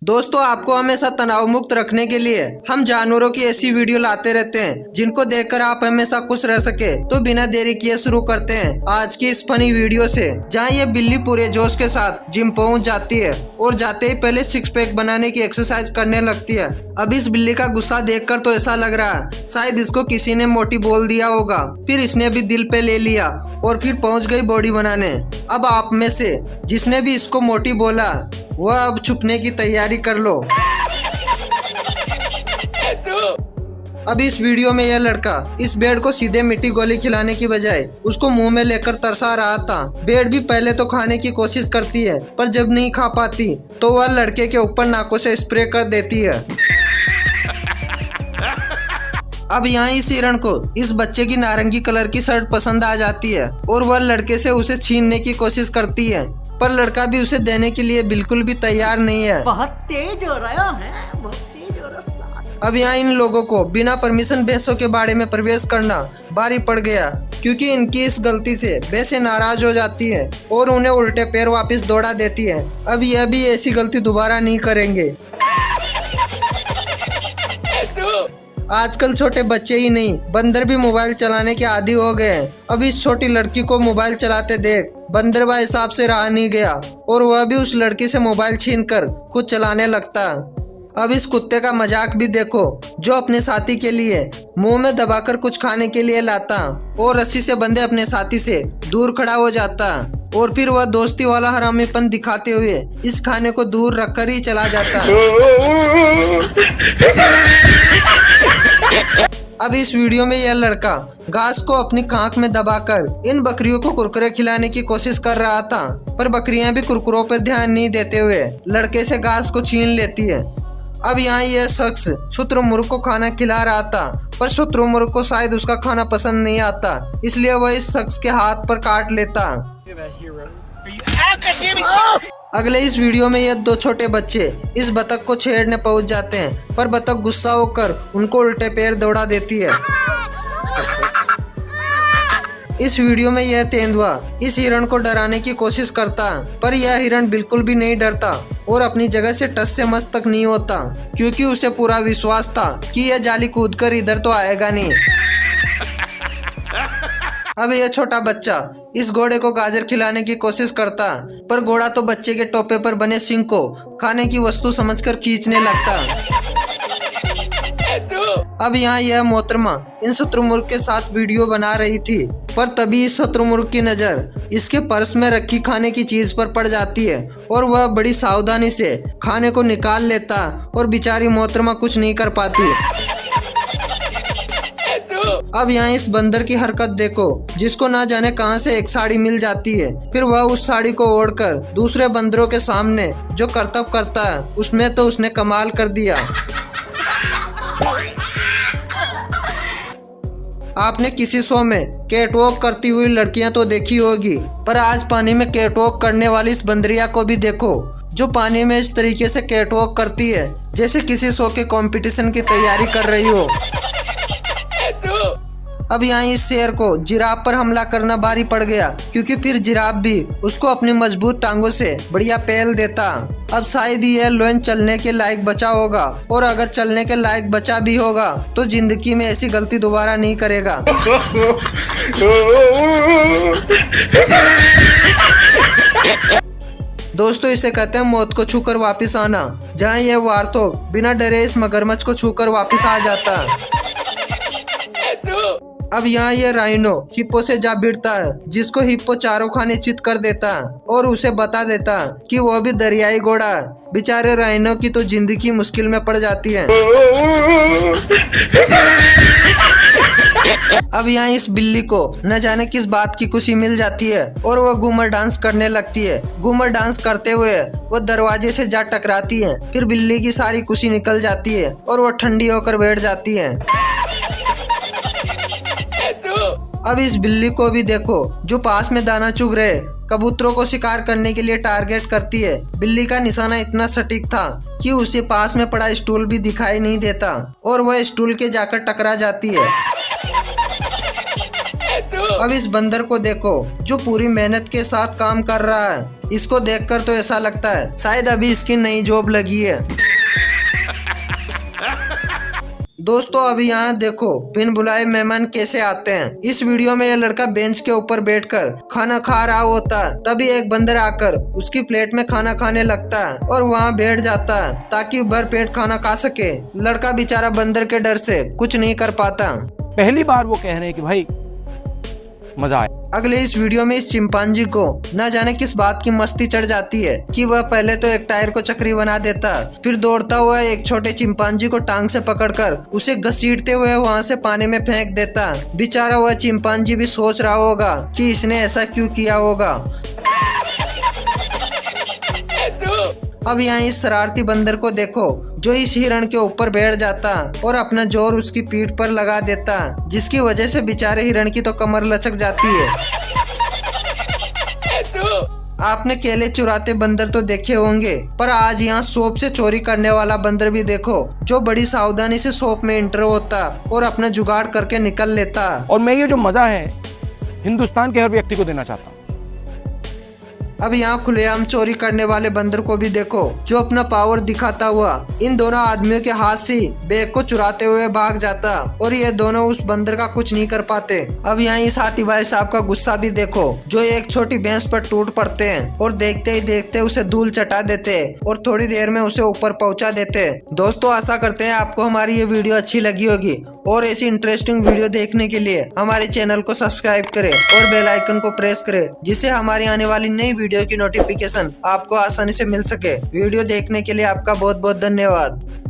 दोस्तों, आपको हमेशा तनाव मुक्त रखने के लिए हम जानवरों की ऐसी वीडियो लाते रहते हैं जिनको देखकर आप हमेशा खुश रह सके। तो बिना देरी किए शुरू करते हैं आज की इस फनी वीडियो से, जहां ये बिल्ली पूरे जोश के साथ जिम पहुंच जाती है और जाते ही पहले 6 पैक बनाने की एक्सरसाइज करने लगती है। अब इस बिल्ली का गुस्सा देखकर तो ऐसा लग रहा है शायद इसको किसी ने मोटी बोल दिया होगा, फिर इसने भी दिल पे ले लिया और फिर पहुंच गई बॉडी बनाने। अब आप में से जिसने भी इसको मोटी बोला वह अब छुपने की तैयारी कर लो। अब इस वीडियो में यह लड़का इस बेड को सीधे मिट्टी गोली खिलाने की बजाय उसको मुंह में लेकर तरसा रहा था। बेड भी पहले तो खाने की कोशिश करती है, पर जब नहीं खा पाती तो वह लड़के के ऊपर नाकों से स्प्रे कर देती है। अब यहाँ इस हिरण को इस बच्चे की नारंगी कलर की शर्ट पसंद आ जाती है और वह लड़के से उसे छीनने की कोशिश करती है, पर लड़का भी उसे देने के लिए बिल्कुल भी तैयार नहीं है। बहुत तेज हो रहा है, बहुत तेज हो रहा है। अब यहाँ इन लोगों को बिना परमिशन भैंसों के बाड़े में प्रवेश करना भारी पड़ गया, क्योंकि इनकी इस गलती से भैंसें नाराज हो जाती है और उन्हें उल्टे पैर वापस दौड़ा देती है। अब यह भी ऐसी गलती दोबारा नहीं करेंगे। आजकल छोटे बच्चे ही नहीं, बंदर भी मोबाइल चलाने के आदी हो गए हैं। अब इस छोटी लड़की को मोबाइल चलाते देख बंदर बा हिसाब से रहा नहीं गया और वह भी उस लड़की से मोबाइल छीनकर खुद चलाने लगता। अब इस कुत्ते का मजाक भी देखो, जो अपने साथी के लिए मुंह में दबाकर कुछ खाने के लिए लाता और रस्सी से बंधे अपने साथी से दूर खड़ा हो जाता और फिर वह दोस्ती वाला हरामीपन दिखाते हुए इस खाने को दूर रखकर ही चला जाता। अब इस वीडियो में यह लड़का घास को अपनी खांक में दबाकर इन बकरियों को कुरकुरे खिलाने की कोशिश कर रहा था, पर बकरियां भी कुरकुरों पर ध्यान नहीं देते हुए लड़के से घास को छीन लेती है। अब यहाँ यह शख्स शुतुरमुर्ग को खाना खिला रहा था, पर शुतुरमुर्ग को शायद उसका खाना पसंद नहीं आता, इसलिए वह इस शख्स के हाथ पर काट लेता। अगले इस वीडियो में ये 2 छोटे बच्चे इस बतख को छेड़ने पहुंच जाते हैं, पर बतख गुस्सा होकर उनको उल्टे पैर दौड़ा देती है। इस वीडियो में यह तेंदुआ इस हिरण को डराने की कोशिश करता, पर यह हिरण बिल्कुल भी नहीं डरता और अपनी जगह से टस से मस तक नहीं होता, क्योंकि उसे पूरा विश्वास था कि यह जाली कूदकर इधर तो आएगा नहीं। अब यह छोटा बच्चा इस घोड़े को गाजर खिलाने की कोशिश करता, पर घोड़ा तो बच्चे के टोपे पर बने सिंह को खाने की वस्तु समझकर खींचने लगता। अब यहाँ यह मोहतरमा इन शुतुरमुर्ग के साथ वीडियो बना रही थी, पर तभी इस शुतुरमुर्ग की नजर इसके पर्स में रखी खाने की चीज पर पड़ जाती है और वह बड़ी सावधानी से खाने को निकाल लेता और बेचारी मोहतरमा कुछ नहीं कर पाती। अब यहाँ इस बंदर की हरकत देखो, जिसको ना जाने कहां से एक साड़ी मिल जाती है, फिर वह उस साड़ी को ओढ़कर दूसरे बंदरों के सामने जो करतब करता है उसमें तो उसने कमाल कर दिया। आपने किसी शो में कैटवॉक करती हुई लड़कियां तो देखी होगी, पर आज पानी में कैटवॉक करने वाली इस बंदरिया को भी देखो, जो पानी में इस तरीके से कैटवॉक करती है जैसे किसी शो के कंपटीशन की तैयारी कर रही हो। अब यहाँ इस शेर को जिराफ पर हमला करना भारी पड़ गया, क्योंकि फिर जिराफ भी उसको अपनी मजबूत टांगों से बढ़िया पहल देता। अब शायद ही यह लोन चलने के लायक बचा होगा, और अगर चलने के लायक बचा भी होगा तो जिंदगी में ऐसी गलती दोबारा नहीं करेगा। दोस्तों, इसे कहते हैं मौत को छूकर वापस आना, जहाँ यह वार्थोग बिना डरे इस मगरमच्छ को छूकर वापस आ जाता। अब यहाँ यह राइनो हिप्पो से जा भिड़ता है, जिसको हिप्पो चारों खाने चित कर देता और उसे बता देता कि वह भी दरियाई घोड़ा है। बेचारे राइनो की तो जिंदगी मुश्किल में पड़ जाती है। अब यहाँ इस बिल्ली को न जाने किस बात की खुशी मिल जाती है और वह घूमर डांस करने लगती है। घूमर डांस करते हुए वह दरवाजे से जा टकराती है, फिर बिल्ली की सारी खुशी निकल जाती है और वह ठंडी होकर बैठ जाती है। अब इस बिल्ली को भी देखो, जो पास में दाना चुग रहे कबूतरों को शिकार करने के लिए टारगेट करती है। बिल्ली का निशाना इतना सटीक था कि उसे पास में पड़ा स्टूल भी दिखाई नहीं देता और वह स्टूल के जाकर टकरा जाती है। अब इस बंदर को देखो, जो पूरी मेहनत के साथ काम कर रहा है इसको देखकर तो ऐसा लगता है शायद अभी इसकी नई जॉब लगी है। दोस्तों अभी यहाँ देखो बिन बुलाए मेहमान कैसे आते हैं। इस वीडियो में यह लड़का बेंच के ऊपर बैठकर खाना खा रहा होता है, तभी एक बंदर आकर उसकी प्लेट में खाना खाने लगता है और वहाँ बैठ जाता है ताकि भर पेट खाना खा सके। लड़का बेचारा बंदर के डर से कुछ नहीं कर पाता। पहली बार वो कह रहे हैं कि भाई मजा आया। अगले इस वीडियो में इस चिंपांजी को न जाने किस बात की मस्ती चढ़ जाती है कि वह पहले तो एक टायर को चक्री बना देता, फिर दौड़ता हुआ एक छोटे चिंपांजी को टांग से पकड़कर उसे घसीटते हुए वहां से पानी में फेंक देता। बेचारा वह चिंपांजी भी सोच रहा होगा कि इसने ऐसा क्यों किया होगा। अब यहाँ इस शरारती बंदर को देखो जो इस हिरण के ऊपर बैठ जाता और अपना जोर उसकी पीठ पर लगा देता, जिसकी वजह से बेचारे हिरण की तो कमर लचक जाती है। आपने केले चुराते बंदर तो देखे होंगे, पर आज यहाँ शॉप से चोरी करने वाला बंदर भी देखो जो बड़ी सावधानी से शॉप में एंटर होता और अपना जुगाड़ करके निकल लेता। और मैं ये जो मजा है हिंदुस्तान के हर व्यक्ति को देना चाहता हूँ। अब यहाँ खुलेआम चोरी करने वाले बंदर को भी देखो जो अपना पावर दिखाता हुआ इन दोनों आदमियों के हाथ से बैग को चुराते हुए भाग जाता और ये दोनों उस बंदर का कुछ नहीं कर पाते। अब यहाँ इस हाथी भाई साहब का गुस्सा भी देखो जो एक छोटी भैंस पर टूट पड़ते हैं और देखते ही देखते उसे धूल चटा देते और थोड़ी देर में उसे ऊपर पहुंचा देते। दोस्तों आशा करते हैं आपको हमारी ये वीडियो अच्छी लगी होगी और ऐसी इंटरेस्टिंग वीडियो देखने के लिए हमारे चैनल को सब्सक्राइब करें और बेल आइकन को प्रेस करें, जिससे हमारी आने वाली नई वीडियो की नोटिफिकेशन आपको आसानी से मिल सके। वीडियो देखने के लिए आपका बहुत बहुत धन्यवाद।